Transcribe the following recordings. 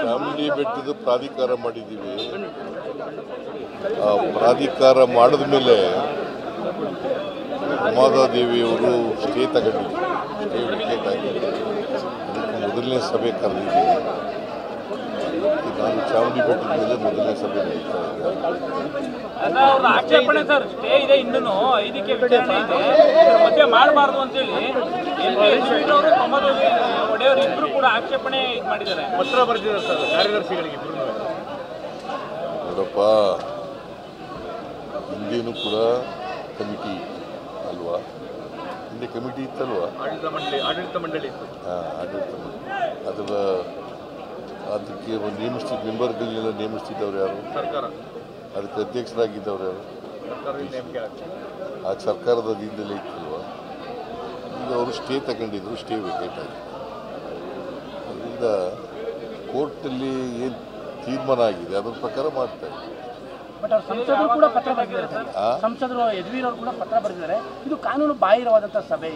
ಚಾಮುಂಡಿ ಬೆಟ್ಟದ ಪ್ರಾಧಿಕಾರ ಮಾಡಿದ್ದೀವಿ. ಆ ಪ್ರಾಧಿಕಾರ ಮಾಡಿದ ಮೇಲೆ ಉಮಾದೇವಿಯವರು ಸ್ಟೇ ತಗೊಂಡಿದ್ರು. ಸ್ಟೇ ವಿಕೆಟ್ ಆಗಿದ್ರು. ಅದಕ್ಕೆ ಮೊದಲನೇ ಸಭೆ ಕರೆದಿದ್ದೀವಿ. ನಾನು ಚಾಮುಂಡಿ ಬೆಟ್ಟದ ಮೇಲೆ ಮೊದಲನೇ ಸಭೆ ನಡೀತಾ ಇದೆ. ಆಕ್ಷೇಪಣೆ ಸರ್ ಸ್ಟೇ ಇದೆ, ಇನ್ನೂ 5ಕ್ಕೆ ವಿಚಾರಣೆ ಇದೆ, ಮಧ್ಯೆ ಮಾಡಬಾರ್ದು ಅಂತೇಳಿ ಒಡೆಯವರು ಇಬ್ಬರು ಕೂಡ ಆಕ್ಷೇಪಣೆ ಇದು ಮಾಡಿದ್ದಾರೆ, ಪತ್ರ ಬರೆದಿದ್ದಾರೆ ಸರ್ ಕಾರ್ಯದರ್ಶಿಗಳಿಗೆ ಇಬ್ಬರು. ನೋಡಪ್ಪ, ಹಿಂದೇನು ಕೂಡ ಕಮಿಟಿ ಅಲ್ವಾ? ಹಿಂದೆ ಕಮಿಟಿ ಇತ್ತಲ್ವಾ? ಆಡಳಿತ ಮಂಡಳಿ ಹಾಂ, ಆಡಳಿತ ಮಂಡಳಿ. ಅದಕ್ಕೆ ನೇಮಿಸ್ತಿದ್ದ ಮೆಂಬರ್ಗಳನ್ನೆಲ್ಲ ನೇಮಿಸ್ತಿದ್ದವ್ರು ಯಾರು? ಸರ್ಕಾರ. ಅದಕ್ಕೆ ಅಧ್ಯಕ್ಷರಾಗಿದ್ದವ್ರು ಯಾರು? ಆ ಸರ್ಕಾರದ ಅಧೀನದಲ್ಲೇ ಇತ್ತಲ್ವ? ಈಗ ಅವರು ಸ್ಟೇ ತಗೊಂಡಿದ್ರು, ಸ್ಟೇ ವಿಕೆಟ್ ಆಗಿದೆ. ಅದರಿಂದ ಕೋರ್ಟಲ್ಲಿ ಏನು ತೀರ್ಮಾನ ಆಗಿದೆ ಅದರ ಪ್ರಕಾರ ಮಾಡ್ತಾರೆ. ಬಟ್ ಅವ್ರು ಸಂಸದರು ಕೂಡ ಪತ್ರ ಬರೆದಿದ್ದಾರೆ. ಸಂಸದರು ಯದುವೀರ್ ಅವರು ಕೂಡ ಪತ್ರ ಬರೆದಿದ್ದಾರೆ. ಇದು ಕಾನೂನು ಬಾಹಿರವಾದಂಥ ಸಭೆ.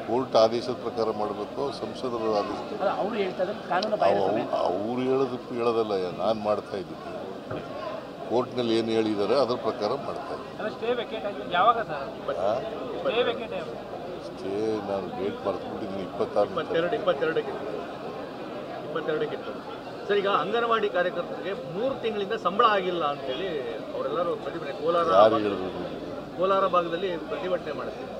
ಕೋರ್ಟ್ ಆದೇಶದ ಪ್ರಕಾರ ಮಾಡಬೇಕು, ಸಂಸದರು ಆದೇಶ. ಅವರು ಹೇಳ್ತಾ ಇದ್ದಾರೆ ಕಾನೂನು ಬಾಹಿರ ಸಭೆ. ಅವ್ರು ಹೇಳೋದಲ್ಲ, ನಾನು ಮಾಡ್ತಾ ಇದ್ದೀನಿ. ಕೋರ್ಟ್ನಲ್ಲಿ ಏನು ಹೇಳಿದ್ದಾರೆ ಅದರ ಪ್ರಕಾರ ಮಾಡ್ತಾ ಇದ್ದೀನಿ. ಸ್ಟೇ ನಾನು ಡೇಟ್ ಮರೆತುಬಿಟ್ಟಿದ್ದೀನಿ. 22ಕ್ಕೆ ಸರ್. ಈಗ ಅಂಗನವಾಡಿ ಕಾರ್ಯಕರ್ತರಿಗೆ 3 ತಿಂಗಳಿಂದ ಸಂಬಳ ಆಗಿಲ್ಲ ಅಂತೇಳಿ ಅವರೆಲ್ಲರೂ ಪ್ರತಿಭಟನೆ ಕೋಲಾರ ಭಾಗದಲ್ಲಿ ಪ್ರತಿಭಟನೆ ಮಾಡ್ತೀವಿ.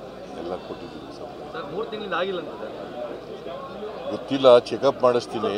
ಎಲ್ಲ ಕೊಟ್ಟಿದ್ದೀವಿ ಸರ್. 3 ತಿಂಗಳಿಂದ ಆಗಿಲ್ಲ ಅಂತ ಗೊತ್ತಿಲ್ಲ, ಚೆಕಪ್ ಮಾಡಿಸ್ತೀನಿ.